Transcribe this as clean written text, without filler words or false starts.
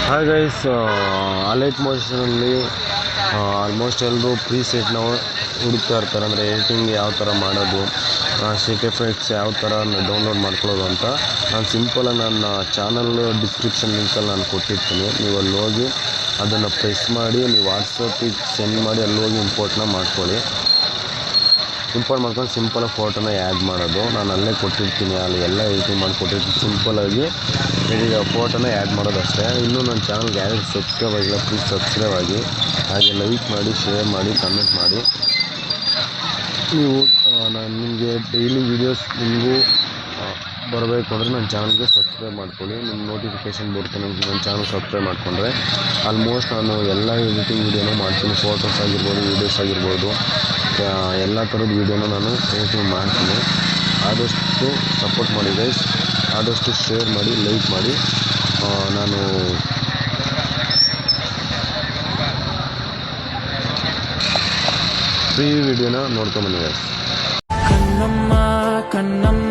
Hi guys, Alight ಮೋಷನಲ್ಲಿ almost ಎಲ್ಲರೂ ಪ್ರೀಸೆಟ್ನ ಹುಡುಕ್ತಾ ಇರ್ತಾರೆ. ಅಂದರೆ ಎಡಿಟಿಂಗ್ ಯಾವ ಥರ ಮಾಡೋದು, ಶೇಕ್ ಎಫೆಕ್ಟ್ಸ್ ಯಾವ ಥರ ಡೌನ್ಲೋಡ್ ಮಾಡ್ಕೊಳ್ಳೋದು ಅಂತ ನಾನು ಸಿಂಪಲಾಗಿ ನನ್ನ ಚಾನಲ್ ಡಿಸ್ಕ್ರಿಪ್ಷನ್ ಲಿಂಕಲ್ಲಿ ನಾನು ಕೊಟ್ಟಿರ್ತೀನಿ. ನೀವು ಅಲ್ಲಿ ಹೋಗಿ ಅದನ್ನು ಪ್ರೆಸ್ ಮಾಡಿ ನೀವು ವಾಟ್ಸಪ್ಪಿಗೆ ಸೆಂಡ್ ಮಾಡಿ ಅಲ್ಲಿ ಹೋಗಿ ಇಂಪೋರ್ಟ್ನ ಮಾಡ್ಕೊಳ್ಳಿ. ಇಂಪೋರ್ಟ್ ಮಾಡ್ಕೊಂಡು ಸಿಂಪಲಾಗಿ ಫೋಟೋನ ಆ್ಯಡ್ ಮಾಡೋದು ನಾನು ಅಲ್ಲೇ ಕೊಟ್ಟಿರ್ತೀನಿ. ಅಲ್ಲಿ ಎಲ್ಲ ಎಡಿಟಿಂಗ್ ಮಾಡಿಕೊಟ್ಟಿರ್ತೀನಿ. ಸಿಂಪಲಾಗಿ ಫೋಟೋನ ಆ್ಯಡ್ ಮಾಡೋದು ಅಷ್ಟೇ. ಇನ್ನೂ ನನ್ನ ಚಾನಲ್ಗೆ ಯಾರು ಸಬ್ಸ್ಕ್ರೈಬ್ ಆಗಿಲ್ಲ, ಪ್ಲೀಸ್ ಸಬ್ಸ್ಕ್ರೈಬ್ ಆಗಿ, ಹಾಗೆ ಲೈಕ್ ಮಾಡಿ, ಶೇರ್ ಮಾಡಿ, ಕಮೆಂಟ್ ಮಾಡಿ. ನೀವು ನಾನು ನಿಮಗೆ ಡೈಲಿ ವೀಡಿಯೋಸ್ ನಿಮಗೂ ಬರಬೇಕು ಅಂದರೆ ನನ್ನ ಚಾನಲ್ಗೆ ಸಬ್ಸ್ಕ್ರೈಬ್ ಮಾಡ್ಕೊಳ್ಳಿ. ನಿಮ್ಮ ನೋಟಿಫಿಕೇಷನ್ ಬರುತ್ತೆ. ನನ್ನ ಚಾನಲ್ ಸಬ್ಸ್ಕ್ರೈಬ್ ಮಾಡಿಕೊಂಡ್ರೆ ಆಲ್ಮೋಸ್ಟ್ ನಾನು ಎಲ್ಲ ಎಡಿಟಿಂಗ್ ವೀಡಿಯೋನೂ ಮಾಡ್ತೀನಿ. ಫೋಟೋಸ್ ಆಗಿರ್ಬೋದು, ವೀಡಿಯೋಸ್ ಆಗಿರ್ಬೋದು, ಎಲ್ಲ ಥರದ ವೀಡಿಯೋನ ನಾನು ಎಡಿಟಿಂಗ್ ಮಾಡ್ತೀನಿ. ಆದಷ್ಟು ಸಪೋರ್ಟ್ ಮಾಡಿ ಗೈಸ್, ಆದಷ್ಟು ಶೇರ್ ಮಾಡಿ, ಲೈಕ್ ಮಾಡಿ. ನಾನು ಫ್ರೀ ವಿಡಿಯೋನ ನೋಡ್ಕೊಂಬನ್ನಿ ಗೈಸ್. ಕಣ್ಣಮ್ಮ